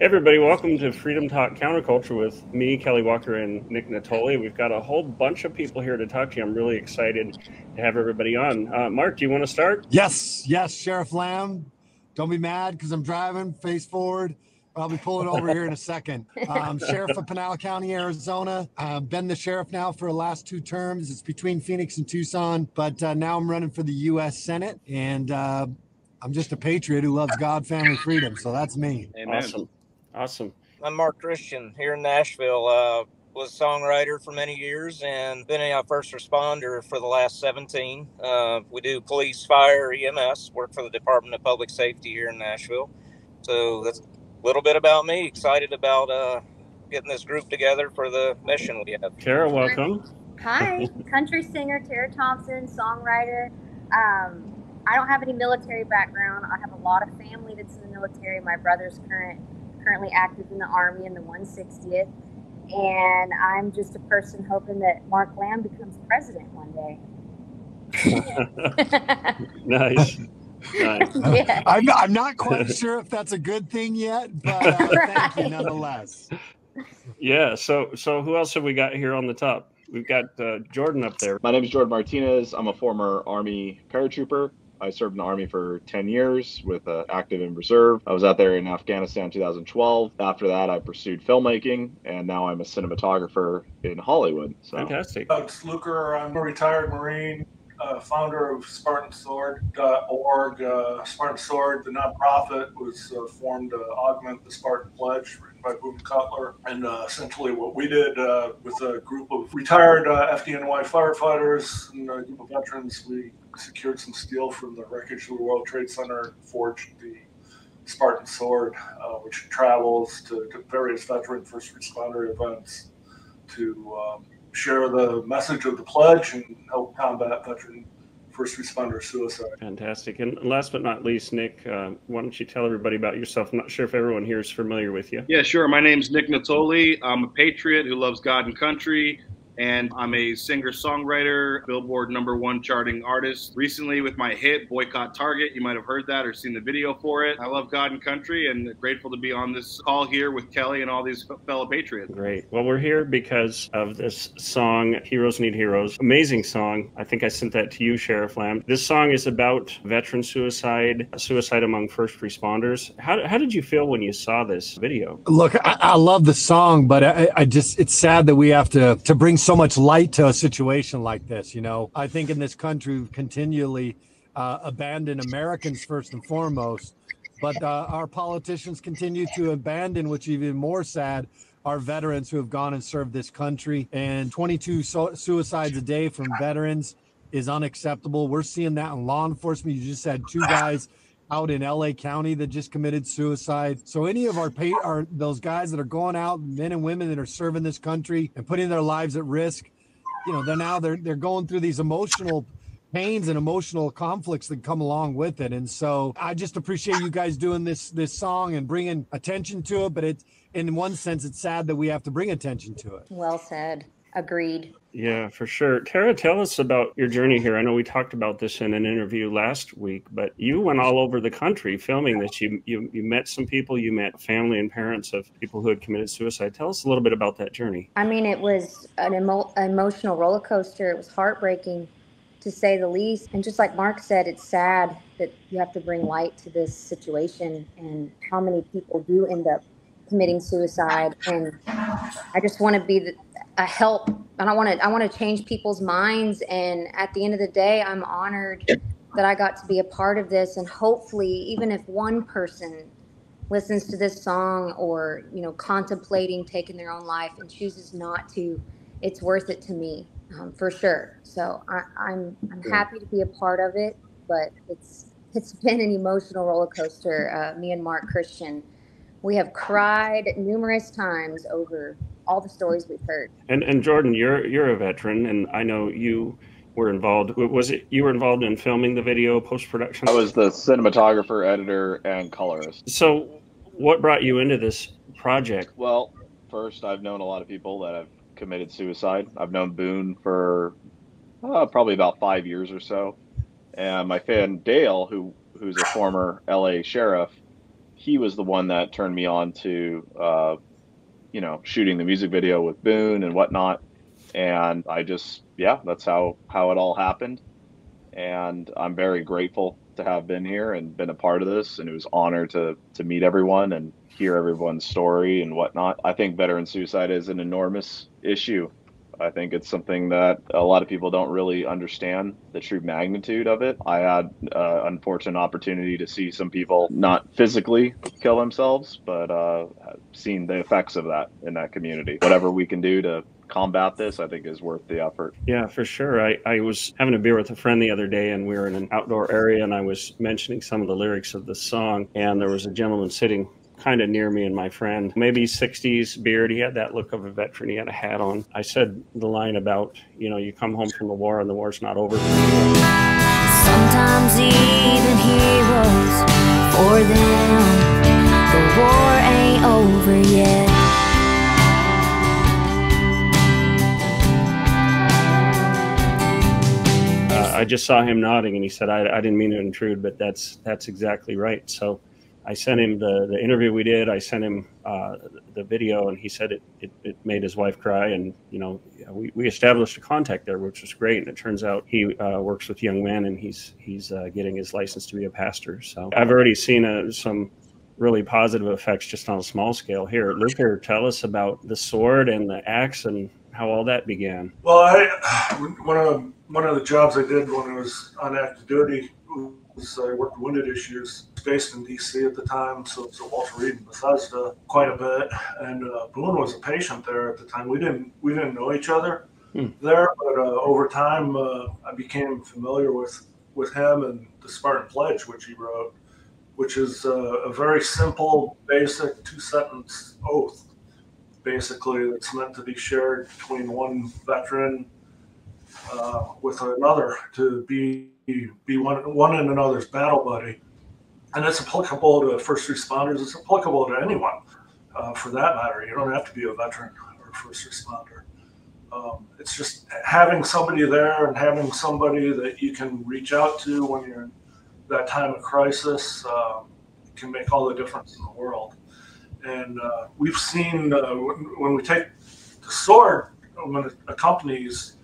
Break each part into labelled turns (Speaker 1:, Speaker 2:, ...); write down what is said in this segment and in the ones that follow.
Speaker 1: Everybody, welcome to Freedom Talk Counterculture with me, Kelly Walker, and Nick Nittoli. We've got a whole bunch of people here to talk to you. I'm really excited to have everybody on. Mark, do you want to start?
Speaker 2: Yes, Sheriff Lamb. Don't be mad because I'm driving, face forward. I'll be pulling over here in a second. Sheriff of Pinal County, Arizona. I've been the sheriff now for the last 2 terms. It's between Phoenix and Tucson, but now I'm running for the U.S. Senate, and I'm just a patriot who loves God, family, freedom. So that's me.
Speaker 1: Amen. Awesome.
Speaker 3: I'm Mark Christian here in Nashville. Was a songwriter for many years and been a first responder for the last 17. We do police, fire, EMS, work for the Department of Public Safety here in Nashville. So that's a little bit about me. Excited about getting this group together for the mission we have.
Speaker 1: Tara, welcome.
Speaker 4: Hi, country singer Tara Thompson, songwriter. I don't have any military background. I have a lot of family that's in the military. My brother's currently active in the Army in the 160th. And I'm just a person hoping that Mark Lamb becomes president one day.
Speaker 1: Nice.
Speaker 4: Yeah.
Speaker 2: I'm not quite sure if that's a good thing yet, but thank you nonetheless.
Speaker 1: Yeah, so who else have we got here on the top? We've got Jordan up there.
Speaker 5: My name is Jordan Martinez. I'm a former Army paratrooper. I served in the Army for 10 years with active and reserve. I was out there in Afghanistan in 2012. After that, I pursued filmmaking, and now I'm a cinematographer in Hollywood. So.
Speaker 1: Fantastic.
Speaker 6: Alex Luker. I'm a retired Marine, founder of SpartanSword.org. Spartan Sword, the nonprofit, was formed to augment the Spartan Pledge written by Boone Cutler. And essentially what we did with a group of retired FDNY firefighters and a group of veterans, we secured some steel from the wreckage of the World Trade Center, forged the Spartan Sword, which travels to various veteran first responder events to share the message of the pledge and help combat veteran first responder suicide.
Speaker 1: Fantastic. And last but not least, Nick, why don't you tell everybody about yourself? I'm not sure if everyone here is familiar with you.
Speaker 7: Yeah, sure. My name's Nick Nittoli. I'm a patriot who loves God and country. And I'm a singer-songwriter, Billboard #1 charting artist. Recently with my hit, Boycott Target, you might have heard that or seen the video for it. I love God and country and grateful to be on this call here with Kelly and all these fellow patriots.
Speaker 1: Great. Well, we're here because of this song, Heroes Need Heroes. Amazing song. I think I sent that to you, Sheriff Lamb. This song is about veteran suicide among first responders. How did you feel when you saw this video?
Speaker 2: Look, I love the song, but I just, it's sad that we have to bring so much light to a situation like this. You know, I think in this country we've continually abandoned Americans first and foremost, but our politicians continue to abandon, which is even more sad, our veterans who have gone and served this country. And 22 suicides a day from veterans is unacceptable. We're seeing that in law enforcement. You just had 2 guys out in LA County that just committed suicide. So any of those guys that are going out, men and women that are serving this country and putting their lives at risk, you know, they're going through these emotional pains and emotional conflicts that come along with it. And so I just appreciate you guys doing this song and bringing attention to it. But in one sense, it's sad that we have to bring attention to it.
Speaker 4: Well said. Agreed.
Speaker 1: Yeah, for sure. Tara, tell us about your journey here. I know we talked about this in an interview last week, but you went all over the country filming this. You met some people, you met family and parents of people who had committed suicide. Tell us a little bit about that journey.
Speaker 4: I mean, it was an emotional roller coaster. It was heartbreaking, to say the least. And just like Mark said, it's sad that you have to bring light to this situation and how many people do end up committing suicide. And I just want to be a help, and I want to change people's minds. And at the end of the day, I'm honored that I got to be a part of this. And hopefully, even if one person listens to this song or, you know, contemplating taking their own life and chooses not to, it's worth it to me, for sure. So I'm happy to be a part of it, but it's been an emotional roller coaster. Me and Mark Christian, we have cried numerous times over all the stories we've heard. And
Speaker 1: Jordan, you're a veteran, and I know you were involved. You were involved in filming the video, post-production?
Speaker 5: I was the cinematographer, editor, and colorist.
Speaker 1: So what brought you into this project?
Speaker 5: Well, first, I've known a lot of people that have committed suicide. I've known Boone for probably about 5 years or so. And my friend Dale, who's a former LA sheriff, he was the one that turned me on to, you know, shooting the music video with Boone and whatnot. And I just, yeah, that's how it all happened. And I'm very grateful to have been here and been a part of this. And it was an honor to meet everyone and hear everyone's story and whatnot. I think veteran suicide is an enormous issue. I think it's something that a lot of people don't really understand the true magnitude of it. I had an unfortunate opportunity to see some people not physically kill themselves, but seen the effects of that in that community. Whatever we can do to combat this, I think, is worth the effort.
Speaker 1: Yeah, for sure. I was having a beer with a friend the other day, and we were in an outdoor area, and I was mentioning some of the lyrics of the song, and there was a gentleman sitting kind of near me and my friend, maybe 60s beard. He had that look of a veteran. He had a hat on. I said the line about, you know, you come home from the war and the war's not over.
Speaker 8: Sometimes even heroes, for them, the war ain't over yet.
Speaker 1: I just saw him nodding, and he said, I didn't mean to intrude, but that's exactly right. So I sent him the interview we did. I sent him the video, and he said it made his wife cry. And, you know, we established a contact there, which was great. And it turns out he works with young men, and he's getting his license to be a pastor. So I've already seen some really positive effects just on a small scale here. Luther, tell us about the sword and the axe and how all that began.
Speaker 6: Well, one of the jobs I did when I was on active duty was I worked wounded issues, based in D.C. at the time, so Walter Reed and Bethesda quite a bit. And Boone was a patient there at the time. We didn't know each other there, but over time I became familiar with him and the Spartan Pledge, which he wrote, which is a very simple, basic 2-sentence oath, basically, that's meant to be shared between one veteran with another to be one in another's battle buddy. And it's applicable to first responders. It's applicable to anyone, for that matter. You don't have to be a veteran or a first responder. It's just having somebody there and having somebody that you can reach out to when you're in that time of crisis can make all the difference in the world. And we've seen when we take the sword, when it accompanies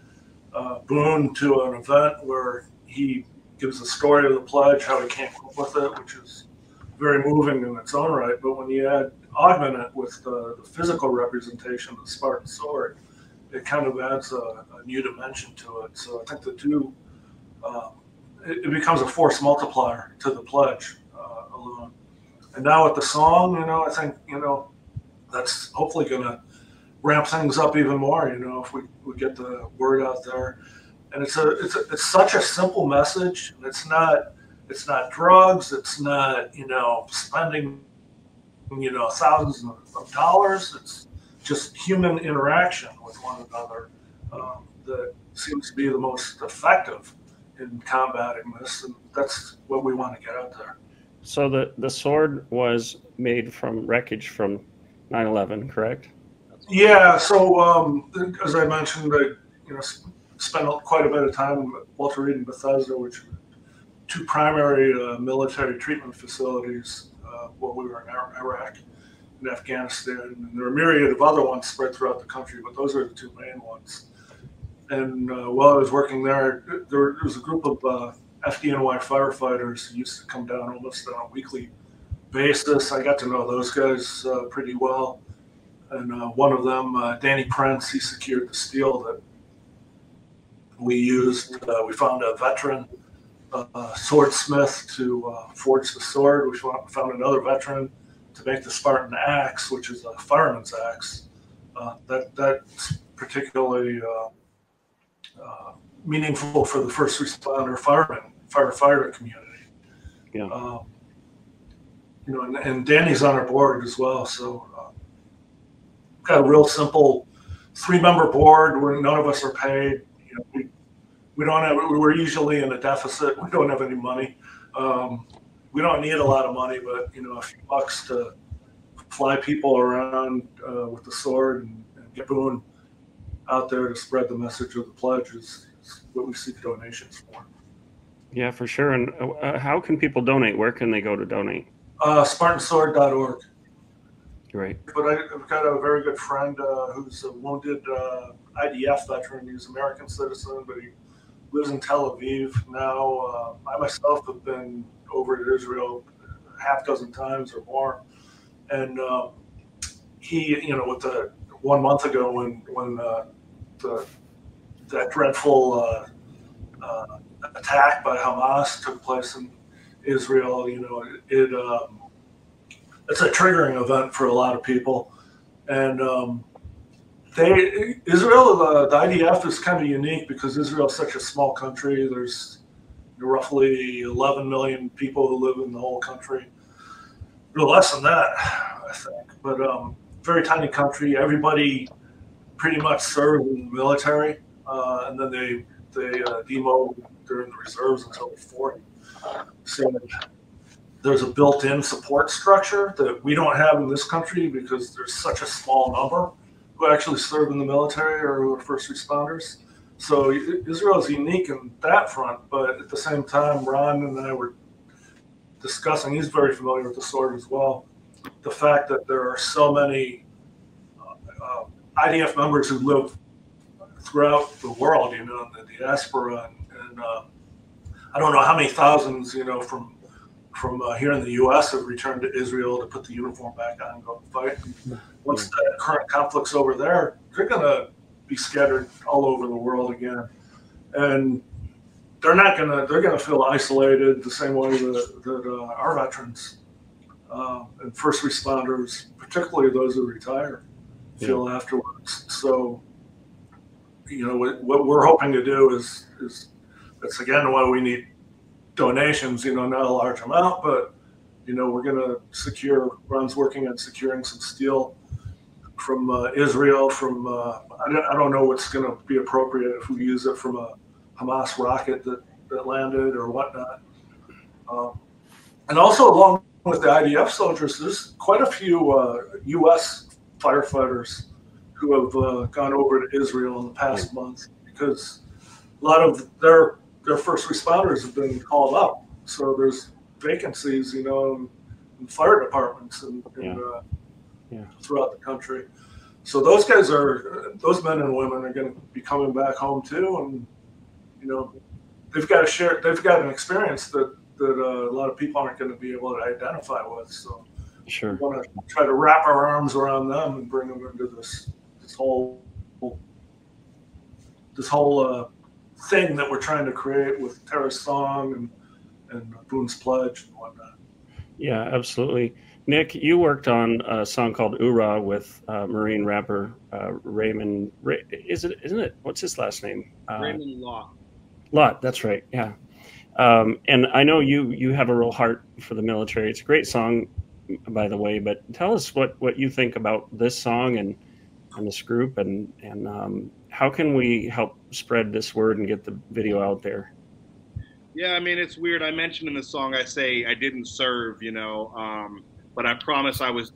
Speaker 6: Boone to an event where he gives the story of the pledge, how he came up with it, which is very moving in its own right. But when you augment it with the physical representation of the Spartan sword, it kind of adds a new dimension to it. So I think the two, it becomes a force multiplier to the pledge alone. And now with the song, you know, I think, you know, that's hopefully going to ramp things up even more, you know, if we get the word out there. And it's such a simple message. It's not drugs. It's not, you know, spending, you know, thousands of dollars. It's just human interaction with one another that seems to be the most effective in combating this. And that's what we want to get out there.
Speaker 1: So the sword was made from wreckage from 9/11, correct?
Speaker 6: Yeah. So as I mentioned, I spent quite a bit of time at Walter Reed and Bethesda, which are two primary military treatment facilities while we were in Iraq and Afghanistan. And there are a myriad of other ones spread throughout the country, but those are the two main ones. And while I was working there was a group of FDNY firefighters who used to come down almost on a weekly basis. I got to know those guys pretty well. And one of them, Danny Prince, he secured the steel that we used. We found a veteran swordsmith to forge the sword. We found another veteran to make the Spartan axe, which is a fireman's axe. That's particularly meaningful for the first responder firefighter community.
Speaker 1: Yeah.
Speaker 6: And Danny's on our board as well. So got a real simple 3-member board where none of us are paid. We're usually in a deficit. We don't have any money. We don't need a lot of money, but a few bucks to fly people around with the sword and get Boone out there to spread the message of the pledge is what we seek donations for.
Speaker 1: Yeah, for sure. And how can people donate? Where can they go to donate?
Speaker 6: SpartanSword.org.
Speaker 1: Great.
Speaker 6: But I've got a very good friend who's a wounded IDF veteran. He's an American citizen, but he lives in Tel Aviv now. I myself have been over to Israel half dozen times or more. And he, with the 1 month ago when that dreadful attack by Hamas took place in Israel, it's a triggering event for a lot of people. And Israel, the IDF is kind of unique because Israel is such a small country. There's roughly 11 million people who live in the whole country. No less than that, I think. But very tiny country. Everybody pretty much served in the military, and then they demo during the reserves until they're 40. So there's a built-in support structure that we don't have in this country because there's such a small number who actually serve in the military or who are first responders. So Israel is unique in that front, but at the same time, Ron and I were discussing, he's very familiar with the sword as well, the fact that there are so many IDF members who live throughout the world, in the diaspora, and I don't know how many thousands, from here in the U.S. have returned to Israel to put the uniform back on and go and fight. Once the current conflict's over there, they're going to be scattered all over the world again. And they're going to feel isolated the same way that our veterans and first responders, particularly those who retire, feel afterwards. So, what we're hoping to do is that's again why we need donations, not a large amount, but, we're going to Ron's working on securing some steel from Israel, I don't know what's going to be appropriate if we use it from a Hamas rocket that landed or whatnot. And also along with the IDF soldiers, there's quite a few U.S. firefighters who have gone over to Israel in the past month because a lot of their first responders have been called up. So there's vacancies, in fire departments and throughout the country. So those men and women are going to be coming back home too, and they've got an experience that a lot of people aren't going to be able to identify with. So we want to try to wrap our arms around them and bring them into this whole thing that we're trying to create with Tara's song and Boone's Pledge and whatnot.
Speaker 1: Yeah, absolutely. Nick, you worked on a song called "Oorah" with Marine rapper Raymond. Isn't it? What's his last name?
Speaker 7: Raymond Lott.
Speaker 1: Lott, that's right. Yeah. And I know you have a real heart for the military. It's a great song, by the way. But tell us what you think about this song and this group, and how can we help spread this word and get the video out there?
Speaker 7: Yeah, I mean, it's weird. I mentioned in the song, I say I didn't serve, but I promise I was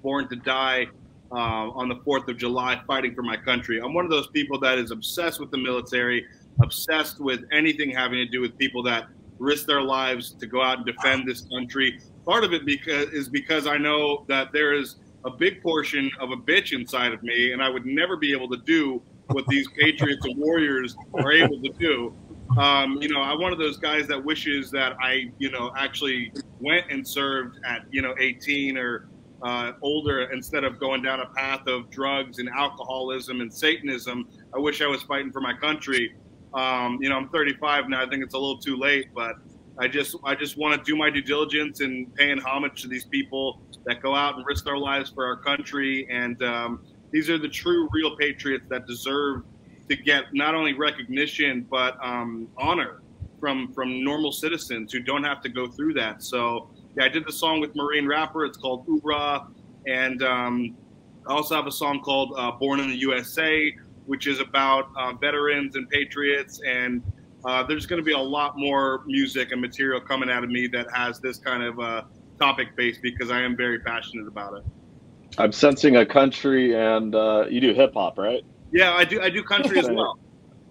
Speaker 7: born to die on the 4th of July fighting for my country. I'm one of those people that is obsessed with the military, obsessed with anything having to do with people that risk their lives to go out and defend this country. Part of it is because I know that there is a big portion of a bitch inside of me, and I would never be able to do what these patriots and warriors are able to do. I'm one of those guys that wishes that I, actually went and served at, 18 or older instead of going down a path of drugs and alcoholism and Satanism. I wish I was fighting for my country. I'm 35 now. I think it's a little too late, but I just want to do my due diligence and paying homage to these people that go out and risk their lives for our country. And these are the true, real patriots that deserve to get not only recognition, but honor from normal citizens who don't have to go through that. So yeah, I did the song with Marine rapper. It's called "Oorah," and I also have a song called "Born in the USA," which is about veterans and patriots. And there's going to be a lot more music and material coming out of me that has this kind of topic base because I am very passionate about it.
Speaker 5: I'm sensing a country, and you do hip hop, right?
Speaker 7: Yeah, I do country as well.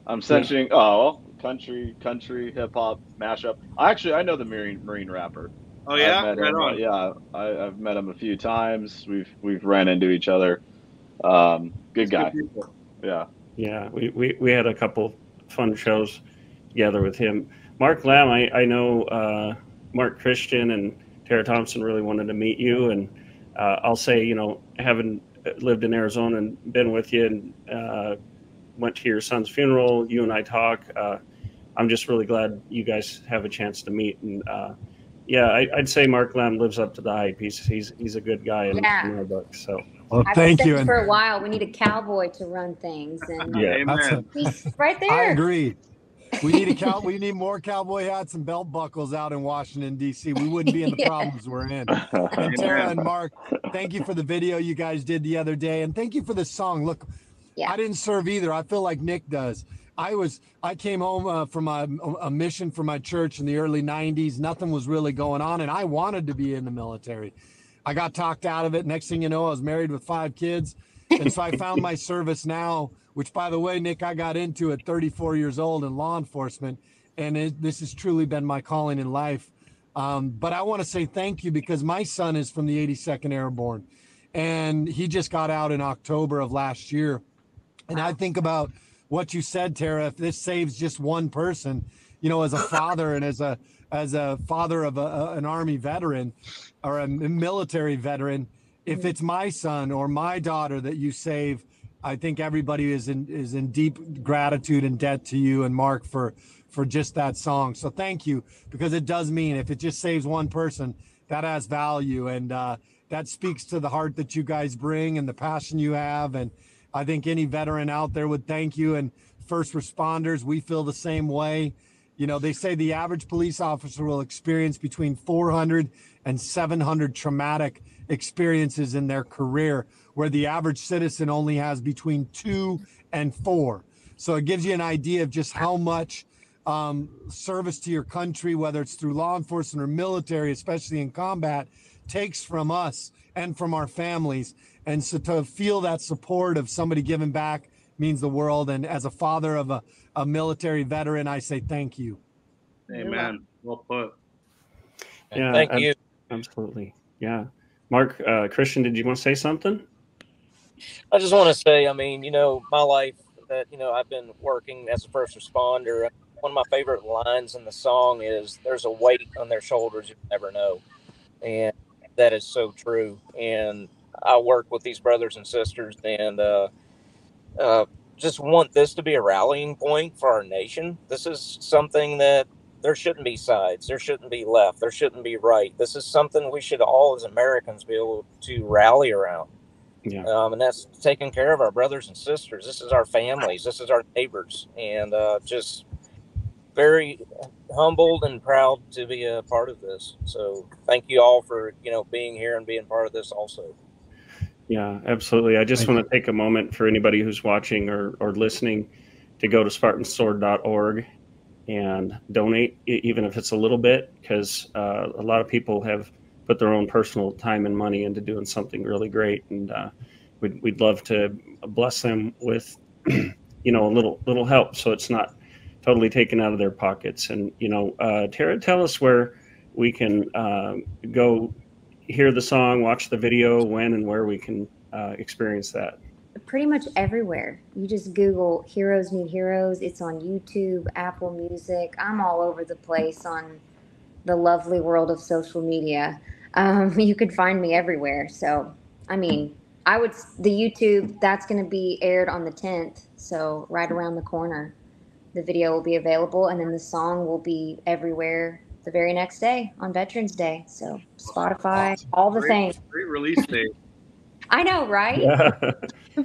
Speaker 5: I'm sensing country hip hop mashup. I know the Marine rapper.
Speaker 7: Oh yeah,
Speaker 5: I've met
Speaker 7: right
Speaker 5: him.
Speaker 7: on.
Speaker 5: Yeah, I've met him a few times. We've ran into each other. Good guy.
Speaker 7: Good people.
Speaker 5: Yeah.
Speaker 1: Yeah, we had a couple fun shows together with him. Mark Lamb, I know Mark Christian and Tara Thompson really wanted to meet you, and I'll say, having lived in Arizona and been with you and went to your son's funeral, you and I talk. I'm just really glad you guys have a chance to meet. And yeah, I'd say Mark Lamb lives up to the hype. He's a good guy in our book. So.
Speaker 2: Well,
Speaker 4: I've
Speaker 2: thank
Speaker 4: said
Speaker 2: you.
Speaker 4: for a while, we need a cowboy to run things, and
Speaker 1: Yeah,
Speaker 7: Amen.
Speaker 4: he's right there.
Speaker 2: I agree. We need more cowboy hats and belt buckles out in Washington, D.C. We wouldn't be in the problems we're in. And Tara and Mark, thank you for the video you guys did the other day, and thank you for the song. Look, I didn't serve either. I feel like Nick does. I came home from a mission for my church in the early 90s. Nothing was really going on, and I wanted to be in the military. I got talked out of it. Next thing you know, I was married with 5 kids. And so I found my service now, which, by the way, Nick, I got into at 34 years old in law enforcement. And this has truly been my calling in life. But I want to say thank you, because my son is from the 82nd Airborne. And he just got out in October of last year. And I think about what you said, Tara. If this saves just one person, as a father and as a father of an Army veteran or a military veteran, if it's my son or my daughter that you save, I think everybody is in deep gratitude and debt to you and Mark for just that song. So thank you, because it does mean, if it just saves one person, that has value, and that speaks to the heart that you guys bring and the passion you have. And I think any veteran out there would thank you, and first responders, we feel the same way. They say the average police officer will experience between 400 and 700 traumatic experiences in their career, where the average citizen only has between 2 and 4. So it gives you an idea of just how much service to your country, whether it's through law enforcement or military, especially in combat, takes from us and from our families. And so to feel that support of somebody giving back means the world. And as a father of a military veteran, I say thank you.
Speaker 7: Amen. Well put.
Speaker 1: Yeah,
Speaker 3: Thank you.
Speaker 1: Absolutely. Yeah. Mark, Christian, did you want to say something?
Speaker 3: I just want to say, my life that, I've been working as a first responder. One of my favorite lines in the song is, "There's a weight on their shoulders you never know." And that is so true. And I work with these brothers and sisters, and just want this to be a rallying point for our nation. This is something that there shouldn't be sides. There shouldn't be left. There shouldn't be right. This is something we should all, as Americans, be able to rally around.
Speaker 1: Yeah.
Speaker 3: And that's taking care of our brothers and sisters. This is our families. This is our neighbors. And just very humbled and proud to be a part of this. So thank you all for, being here and being part of this also.
Speaker 1: Yeah, absolutely. I just want to take a moment for anybody who's watching or listening to go to spartansword.org and donate, even if it's a little bit, because a lot of people have put their own personal time and money into doing something really great. And we'd love to bless them with, a little help, so it's not totally taken out of their pockets. And, Tara, tell us where we can go hear the song, watch the video, when and where we can experience that.
Speaker 4: Pretty much everywhere. You just Google Heroes Need Heroes. It's on YouTube, Apple Music. I'm all over the place on the lovely world of social media. You could find me everywhere. So, the YouTube, that's going to be aired on the 10th. So right around the corner, the video will be available. And then the song will be everywhere the very next day on Veterans Day. So Spotify, all the things.
Speaker 7: Great release date.
Speaker 4: I know, right?
Speaker 1: Yeah.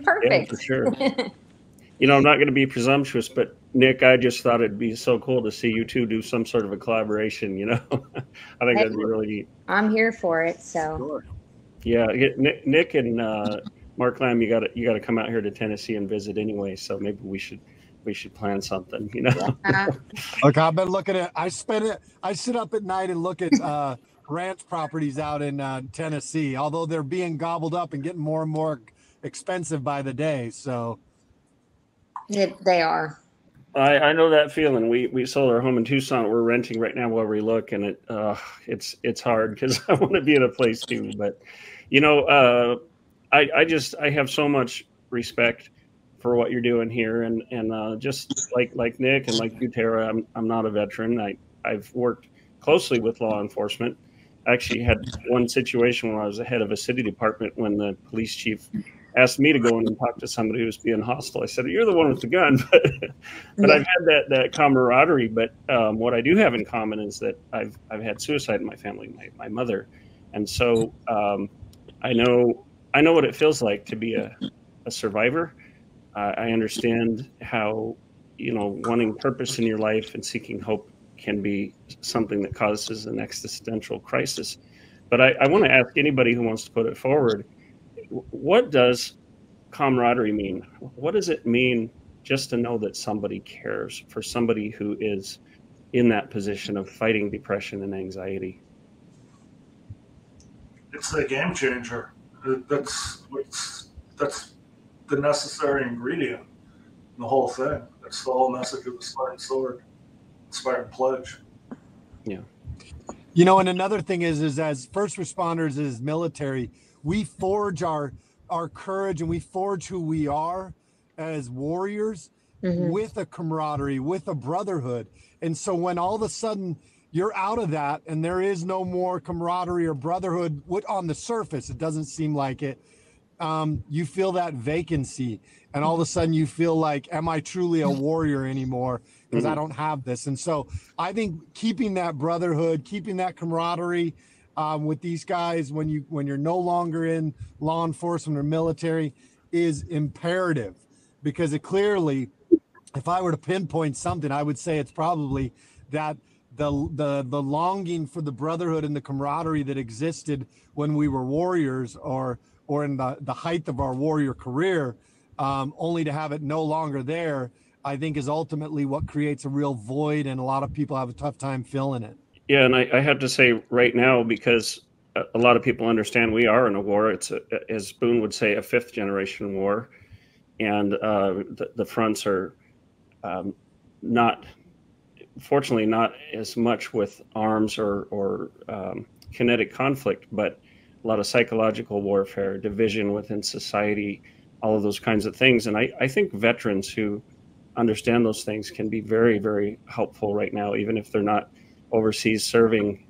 Speaker 4: Perfect.
Speaker 1: Yeah, for sure. I'm not going to be presumptuous, but Nick, I just thought it'd be so cool to see you two do some sort of a collaboration. I think that'd be really neat. I'm
Speaker 4: here for it. So,
Speaker 7: Sure.
Speaker 1: Yeah, Nick and Mark Lamb, you got to come out here to Tennessee and visit anyway. So maybe we should plan something.
Speaker 2: Look, I've been looking at. I sit up at night and look at ranch properties out in Tennessee. Although they're being gobbled up and getting more and more expensive by the day. So
Speaker 4: they are.
Speaker 1: I know that feeling. We sold our home in Tucson. We're renting right now while we look, and it's hard because I want to be in a place too. But you know, I have so much respect for what you're doing here, and just like Nick and like you, Tara, I'm not a veteran. I've worked closely with law enforcement. I actually had one situation where I was the head of a city department when the police chief asked me to go in and talk to somebody who was being hostile. I said, "You're the one with the gun," but I've had that camaraderie. But what I do have in common is that I've had suicide in my family, my mother, and so I know what it feels like to be a survivor. I understand how, you know, wanting purpose in your life and seeking hope can be something that causes an existential crisis. But I want to ask anybody who wants to put it forward, what does camaraderie mean? What does it mean just to know that somebody cares for somebody who is in that position of fighting depression and anxiety?
Speaker 6: It's a game changer. That's the necessary ingredient in the whole thing. That's the whole message of the Spartan Sword, Spartan Pledge.
Speaker 1: Yeah.
Speaker 2: You know, and another thing is as first responders, as military, we forge our courage and we forge who we are as warriors with a camaraderie, with a brotherhood. And so when all of a sudden you're out of that and there is no more camaraderie or brotherhood on the surface, it doesn't seem like it. You feel that vacancy, and all of a sudden you feel like, am I truly a warrior anymore? Because I don't have this. And so I think keeping that brotherhood, keeping that camaraderie with these guys when you're no longer in law enforcement or military is imperative, because it clearly, if I were to pinpoint something, I would say it's probably that the longing for the brotherhood and the camaraderie that existed when we were warriors or in the height of our warrior career, only to have it no longer there, I think is ultimately what creates a real void, and a lot of people have a tough time filling it.
Speaker 1: Yeah, and I have to say right now, because a lot of people understand we are in a war. It's, as Boone would say, a fifth generation war, and the fronts are fortunately not as much with arms or kinetic conflict, but a lot of psychological warfare, division within society, all of those kinds of things. And I think veterans who understand those things can be very, very helpful right now, even if they're not overseas serving.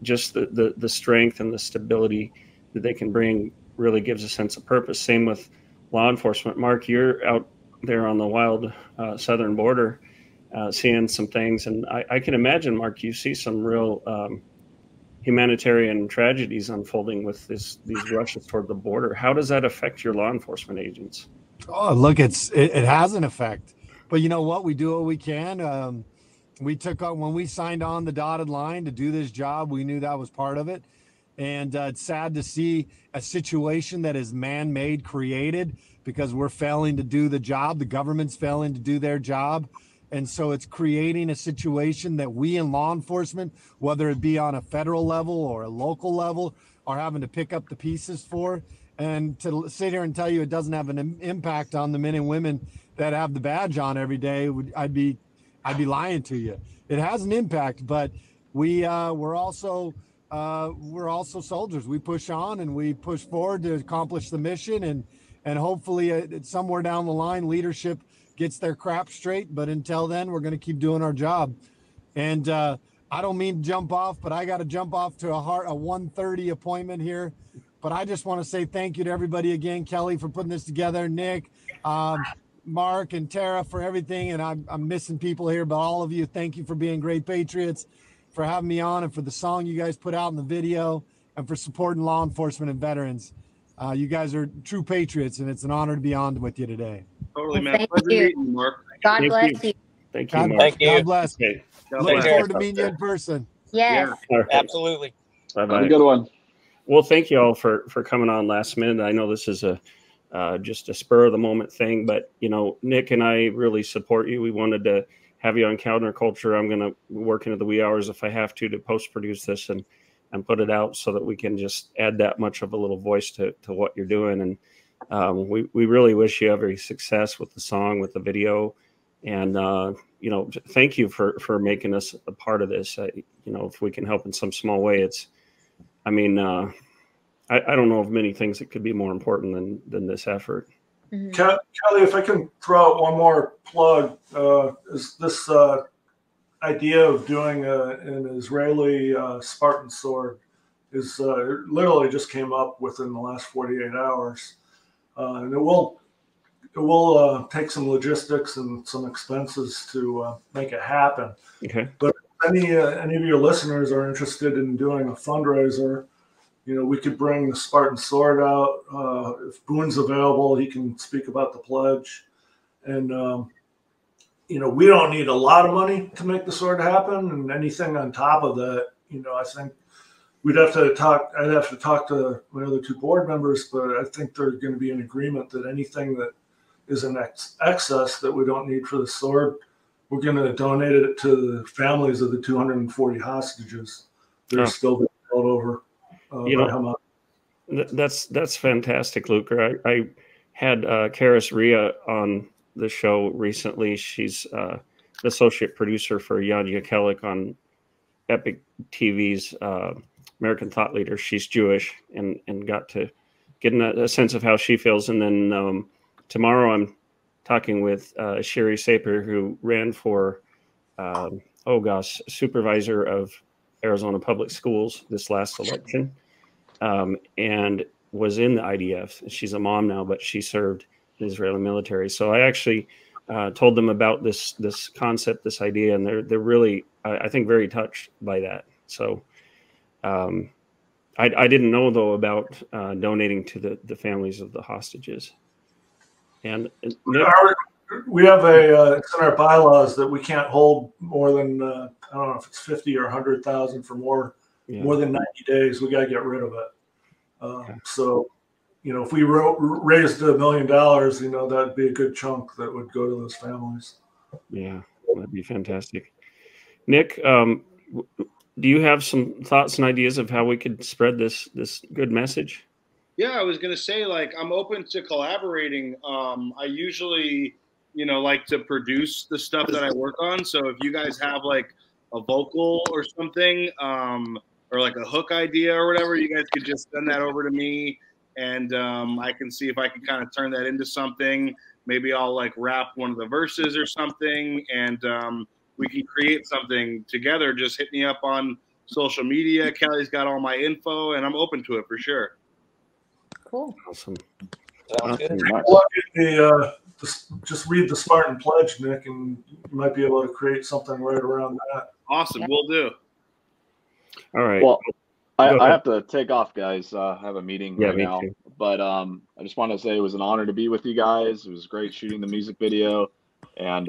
Speaker 1: Just the strength and the stability that they can bring really gives a sense of purpose. Same with law enforcement. Mark, you're out there on the wild southern border seeing some things. And I can imagine, Mark, you see some real humanitarian tragedies unfolding with these rushes toward the border. How does that affect your law enforcement agents?
Speaker 2: Oh, look, it has an effect. But you know what? We do what we can. We took on, when we signed on the dotted line to do this job, we knew that was part of it. And it's sad to see a situation that is man-made, created, because we're failing to do the job. The government's failing to do their job. And so it's creating a situation that we in law enforcement, whether it be on a federal level or a local level, are having to pick up the pieces for. And to sit here and tell you it doesn't have an impact on the men and women that have the badge on every day, I'd be lying to you. It has an impact, but we're also soldiers. We push on and we push forward to accomplish the mission, and hopefully somewhere down the line, leadership gets their crap straight. But until then, we're going to keep doing our job. And I don't mean to jump off, but I got to jump off to a 1:30 appointment here. But I just want to say thank you to everybody again, Kelly, for putting this together, Nick, Mark, and Tara for everything. And I'm missing people here, but all of you, thank you for being great patriots, for having me on, and for the song you guys put out in the video, and for supporting law enforcement and veterans. You guys are true patriots, and it's an honor to be on with you today.
Speaker 7: Totally, man.
Speaker 4: Thank
Speaker 7: Pleasure
Speaker 4: you.
Speaker 7: meeting you, Mark.
Speaker 4: God bless you.
Speaker 1: Thank you,
Speaker 2: God,
Speaker 1: Mark.
Speaker 3: Thank you.
Speaker 2: God bless.
Speaker 1: Okay.
Speaker 2: Looking forward to meeting you in person.
Speaker 4: Yes.
Speaker 1: All right.
Speaker 3: Absolutely.
Speaker 1: Bye-bye.
Speaker 5: Have a good one.
Speaker 1: Well, thank you all for coming on last minute. I know this is just a spur of the moment thing, but you know, Nick and I really support you. We wanted to have you on CounterCulture. I'm going to work into the wee hours if I have to post produce this and put it out so that we can just add that much of a little voice to what you're doing. And we really wish you every success with the song, with the video. And you know, thank you for making us a part of this. You know, if we can help in some small way, it's. I mean, I don't know of many things that could be more important than this effort.
Speaker 6: Mm-hmm. Kelly, if I can throw out one more plug, is this idea of doing an Israeli Spartan sword is literally just came up within the last 48 hours, and it will take some logistics and some expenses to make it happen.
Speaker 1: Okay.
Speaker 6: But if any of your listeners are interested in doing a fundraiser, you know, we could bring the Spartan sword out. If Boone's available, he can speak about the pledge. And, you know, we don't need a lot of money to make the sword happen. And anything on top of that, you know, I think I'd have to talk to my other two board members, but I think they're going to be in agreement that anything that is in excess that we don't need for the sword, we're going to donate it to the families of the 240 hostages that are still being held over.
Speaker 1: You know, that's fantastic, Luker. I had Karis Rhea on the show recently. She's the associate producer for Yadya Kellick on Epic TV's American Thought Leader. She's Jewish and got to get a sense of how she feels. And then tomorrow I'm talking with Sherry Saper, who ran for, supervisor of Arizona Public Schools this last election, and was in the IDF. She's a mom now, but she served in the Israeli military. So I actually told them about this concept, this idea, and they're really, I think, very touched by that. So I didn't know, though, about donating to the families of the hostages. And
Speaker 6: we have it's in our bylaws that we can't hold more than I don't know if it's 50 or 100,000 for more than 90 days. We got to get rid of it. So, you know, if we raised $1 million, you know, that'd be a good chunk that would go to those families.
Speaker 1: Yeah, that'd be fantastic. Nick, do you have some thoughts and ideas of how we could spread this good message?
Speaker 7: Yeah, I was going to say, like, I'm open to collaborating. I usually, you know, like to produce the stuff that I work on. So if you guys have like a vocal or something, or like a hook idea or whatever, you guys could just send that over to me, and I can see if I can kind of turn that into something. Maybe I'll like rap one of the verses or something, and we can create something together. Just hit me up on social media. Kelly's got all my info, and I'm open to it for sure.
Speaker 4: Cool.
Speaker 1: Awesome.
Speaker 3: Sounds good.
Speaker 6: Just read the Spartan Pledge, Nick, and you might be able to create something right around that.
Speaker 7: Awesome. We'll do.
Speaker 1: All right.
Speaker 5: Well, I have to take off, guys. I have a meeting right now.
Speaker 1: Too.
Speaker 5: But I just want to say it was an honor to be with you guys. It was great shooting the music video. And,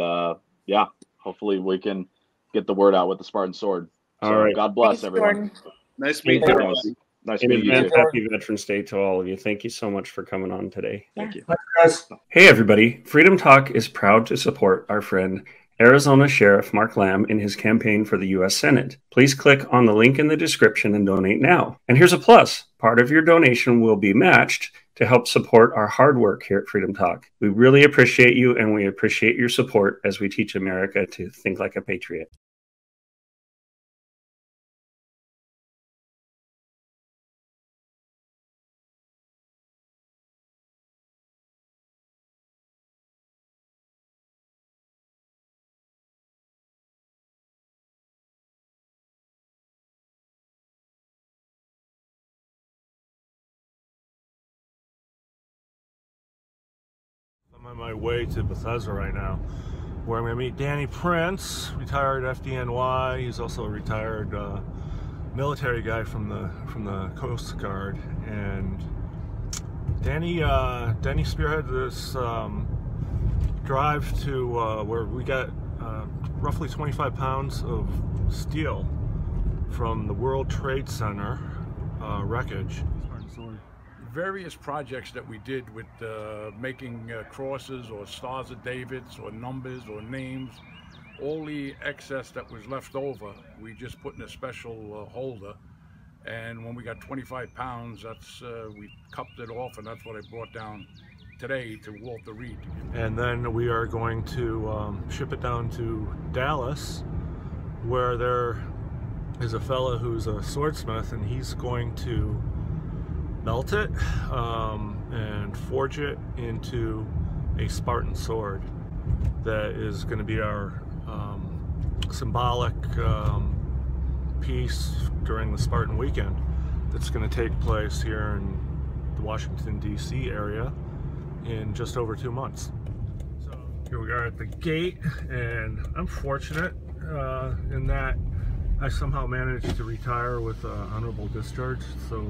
Speaker 5: hopefully we can get the word out with the Spartan Sword. So, all right. God bless, everyone.
Speaker 7: Nice meeting you.
Speaker 5: Nice meeting you.
Speaker 1: Happy Veterans Day to all of you. Thank you so much for coming on today.
Speaker 5: Thank you.
Speaker 6: Guys.
Speaker 1: Hey, everybody. Freedom Talk is proud to support our friend Arizona Sheriff Mark Lamb in his campaign for the U.S. Senate. Please click on the link in the description and donate now. And here's a plus. Part of your donation will be matched to help support our hard work here at Freedom Talk. We really appreciate you, and we appreciate your support as we teach America to think like a patriot.
Speaker 9: I'm on my way to Bethesda right now, where I'm going to meet Danny Prince, retired FDNY. He's also a retired military guy from the Coast Guard. And Danny spearheaded this drive to where we got roughly 25 pounds of steel from the World Trade Center wreckage.
Speaker 10: Various projects that we did with making crosses or stars of Davids or numbers or names, all the excess that was left over, we just put in a special holder. And when we got 25 pounds, that's we cupped it off, and that's what I brought down today to Walter Reed.
Speaker 9: And then we are going to ship it down to Dallas, where there is a fella who's a swordsmith, and he's going to melt it and forge it into a Spartan sword that is going to be our symbolic piece during the Spartan weekend that's going to take place here in the Washington, D.C. area in just over 2 months. So here we are at the gate, and I'm fortunate in that I somehow managed to retire with honorable discharge, so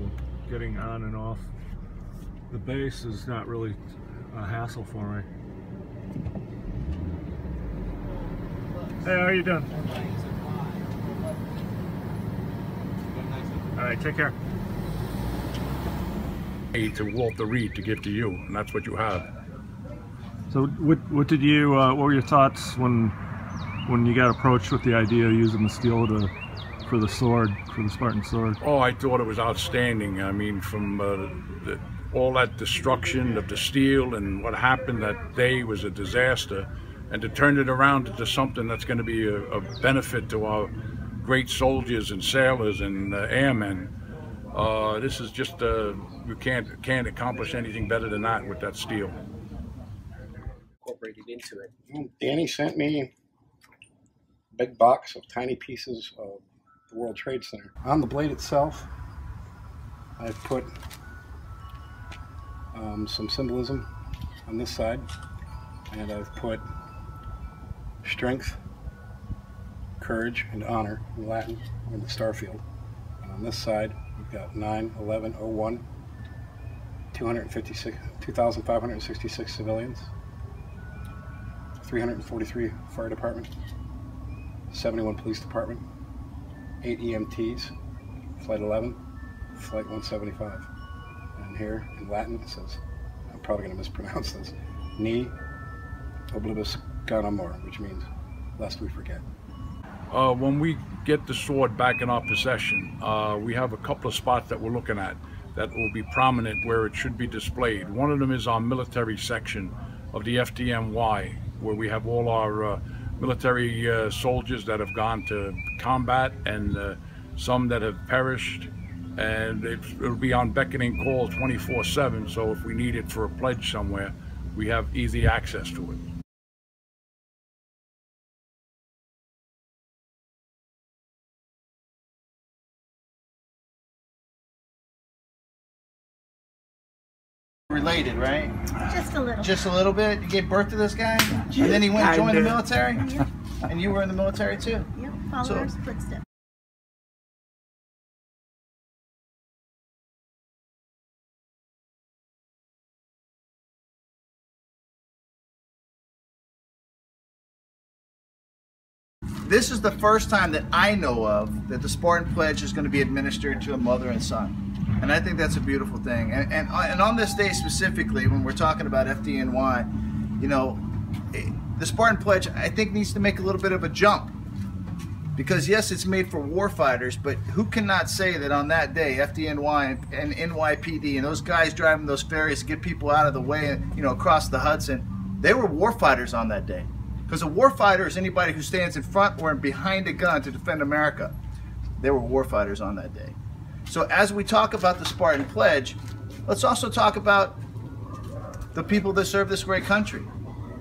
Speaker 9: getting on and off the base is not really a hassle for me. Hey, how are you doing? All right, take care.
Speaker 10: To Walter Reed to give to you, and that's what you have.
Speaker 9: So what did you what were your thoughts when you got approached with the idea of using the steel for the sword, for the Spartan sword?
Speaker 10: Oh, I thought it was outstanding. I mean, from all that destruction of the steel and what happened that day was a disaster, and to turn it around into something that's going to be a benefit to our great soldiers and sailors and airmen. This is just you can't accomplish anything better than that with that steel.
Speaker 11: Incorporated into it.
Speaker 12: Danny sent me a big box of tiny pieces of the World Trade Center. On the blade itself, I've put some symbolism on this side, and I've put strength, courage, and honor in Latin in the Starfield. And on this side, we've got 9/11/01, 2,566 civilians, 343 fire department, 71 police department, 8 EMTs, flight 11, flight 175. And here in Latin it says, I'm probably going to mispronounce this, Ni oblibus amor, which means lest we forget.
Speaker 10: When we get the sword back in our possession, we have a couple of spots that we're looking at that will be prominent where it should be displayed. One of them is our military section of the FDNY, where we have all our military soldiers that have gone to combat and some that have perished, and it'll be on beckoning call 24/7, so if we need it for a pledge somewhere, we have easy access to it.
Speaker 11: Related, right?
Speaker 13: Just a little.
Speaker 11: Just a little bit? You gave birth to this guy? And then he went and joined the military?
Speaker 13: Yep.
Speaker 11: And you were in the military too?
Speaker 13: Yep, follow our footsteps.
Speaker 11: This is the first time that I know of that the Spartan Pledge is going to be administered to a mother and son. And I think that's a beautiful thing. And on this day specifically, when we're talking about FDNY, you know, the Spartan Pledge, I think, needs to make a little bit of a jump. Because yes, it's made for war fighters, but who cannot say that on that day, FDNY and NYPD and those guys driving those ferries to get people out of the way, you know, across the Hudson, they were war fighters on that day. Because a war fighter is anybody who stands in front or behind a gun to defend America. They were war fighters on that day. So as we talk about the Spartan Pledge, let's also talk about the people that serve this great country.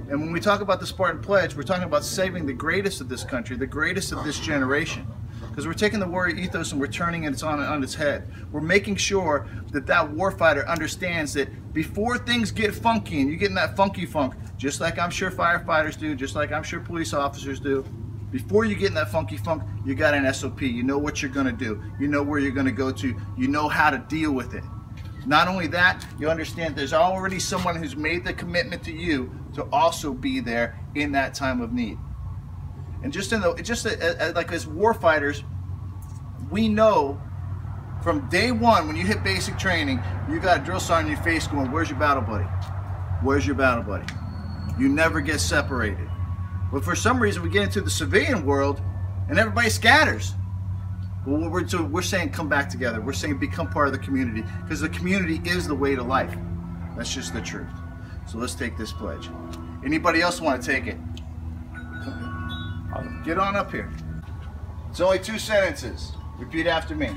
Speaker 11: And when we talk about the Spartan Pledge, we're talking about saving the greatest of this country, the greatest of this generation. Because we're taking the warrior ethos and we're turning it on its head. We're making sure that that warfighter understands that before things get funky and you get in that funky funk, just like I'm sure firefighters do, just like I'm sure police officers do, before you get in that funky funk, you got an SOP. You know what you're going to do. You know where you're going to go to. You know how to deal with it. Not only that, you understand there's already someone who's made the commitment to you to also be there in that time of need. And like as war fighters, we know from day one when you hit basic training, you got a drill sergeant in your face going, "Where's your battle buddy? Where's your battle buddy?" You never get separated. But for some reason, we get into the civilian world and everybody scatters. Well, we're saying come back together. We're saying become part of the community, because the community is the way to life. That's just the truth. So let's take this pledge. Anybody else want to take it? Get on up here. It's only 2 sentences. Repeat after me.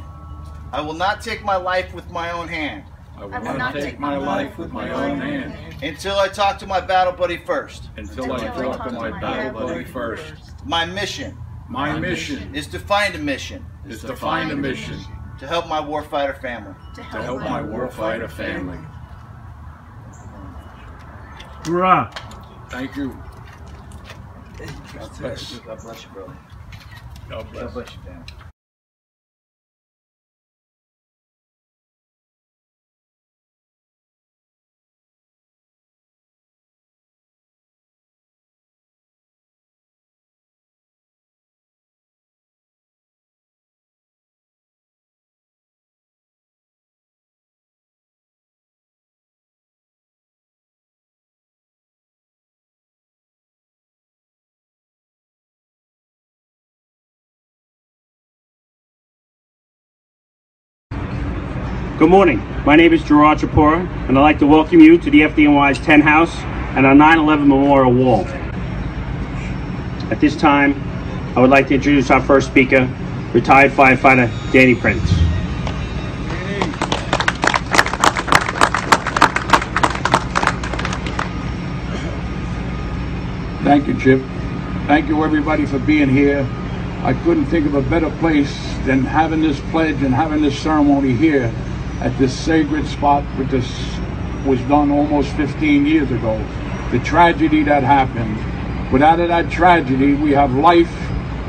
Speaker 11: I will not take my life with my own hand.
Speaker 10: I will not take my life with my own hand.
Speaker 11: Until I talk to my battle buddy first.
Speaker 10: Until I talk to my battle buddy first.
Speaker 11: My mission.
Speaker 10: My mission
Speaker 11: is to find a mission.
Speaker 10: Is to find a mission.
Speaker 11: To help my warfighter family.
Speaker 10: To help my warfighter family.
Speaker 9: Hurrah!
Speaker 10: Thank you.
Speaker 11: God bless you, brother.
Speaker 10: God bless.
Speaker 11: God bless you, Dan.
Speaker 14: Good morning. My name is Gerard Chapora, and I'd like to welcome you to the FDNY's 10 House and our 9/11 Memorial Wall. At this time, I would like to introduce our first speaker, retired firefighter Danny Prince.
Speaker 10: Thank you, Chip. Thank you, everybody, for being here. I couldn't think of a better place than having this pledge and having this ceremony here at this sacred spot, which this was done almost 15 years ago. The tragedy that happened. But out of that tragedy, we have life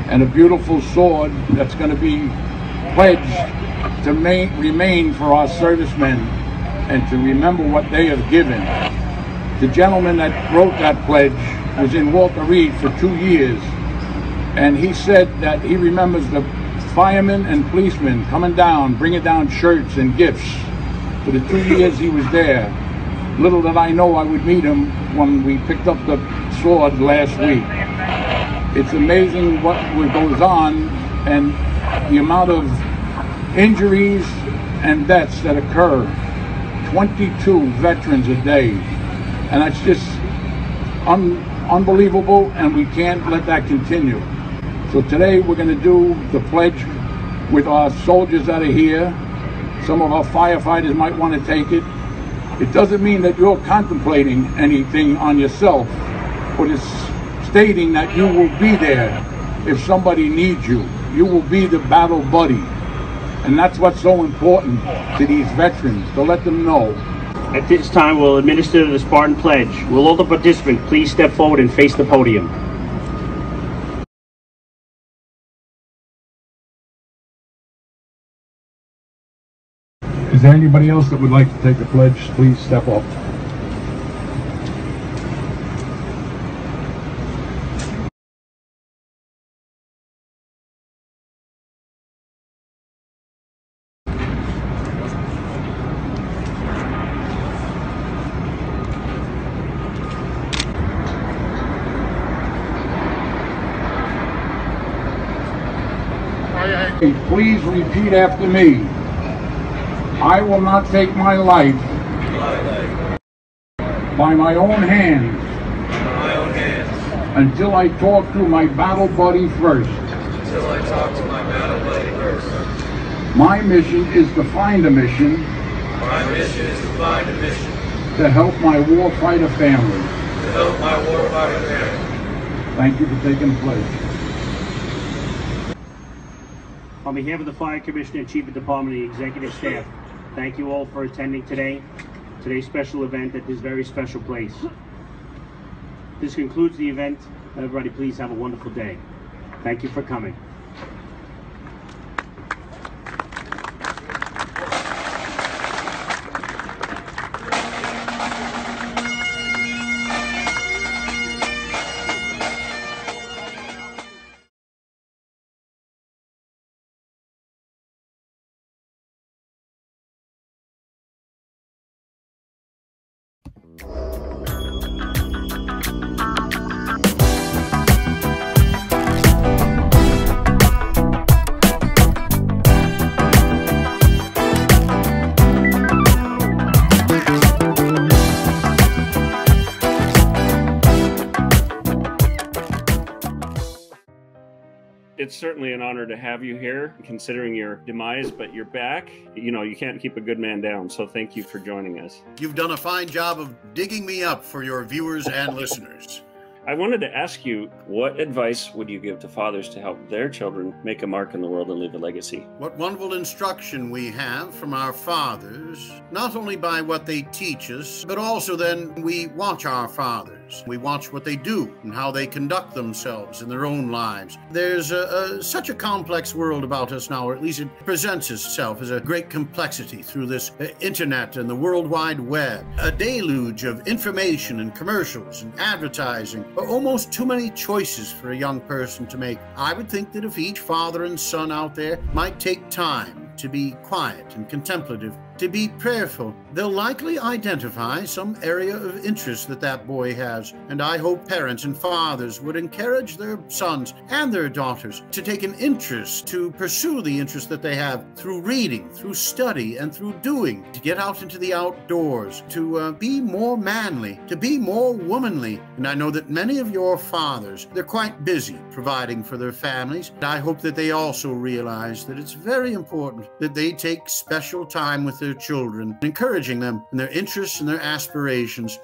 Speaker 10: and a beautiful sword that's going to be pledged to remain for our servicemen and to remember what they have given. The gentleman that wrote that pledge was in Walter Reed for 2 years, and he said that he remembers the firemen and policemen coming down, bringing down shirts and gifts for the 2 years he was there. Little did I know I would meet him when we picked up the sword last week. It's amazing what goes on and the amount of injuries and deaths that occur. 22 veterans a day, and that's just unbelievable, and we can't let that continue. So today we're going to do the pledge with our soldiers that are here. Some of our firefighters might want to take it. It doesn't mean that you're contemplating anything on yourself, but it's stating that you will be there if somebody needs you. You will be the battle buddy. And that's what's so important to these veterans, to let them know.
Speaker 14: At this time, we'll administer the Spartan Pledge. Will all the participants please step forward and face the podium?
Speaker 10: Is there anybody else that would like to take the pledge? Please step up. Please repeat after me. I will not take my life by my own hands until I talk to my battle buddy first. My mission is to find a mission. To help my warfighter family. Thank you for taking the pledge.
Speaker 14: On behalf of the Fire Commissioner and Chief of Department and the executive staff, thank you all for attending today's special event at this very special place. This concludes the event. Everybody please have a wonderful day. Thank you for coming.
Speaker 1: it's certainly an honor to have you here, considering your demise, but you're back. You know, you can't keep a good man down, so thank you for joining us.
Speaker 15: You've done a fine job of digging me up for your viewers and listeners.
Speaker 1: I wanted to ask you, what advice would you give to fathers to help their children make a mark in the world and leave a legacy?
Speaker 15: What wonderful instruction we have from our fathers, not only by what they teach us, but also then we watch our fathers. We watch what they do and how they conduct themselves in their own lives. There's such a complex world about us now, or at least it presents itself as a great complexity through this internet and the World Wide Web. A deluge of information and commercials and advertising. Almost too many choices for a young person to make. I would think that if each father and son out there might take time to be quiet and contemplative, to be prayerful, they'll likely identify some area of interest that that boy has. And I hope parents and fathers would encourage their sons and their daughters to take an interest, to pursue the interest that they have through reading, through study, and through doing, to get out into the outdoors, to be more manly, to be more womanly. And I know that many of your fathers, they're quite busy providing for their families. And I hope that they also realize that it's very important that they take special time with their children, encouraging them in their interests and their aspirations.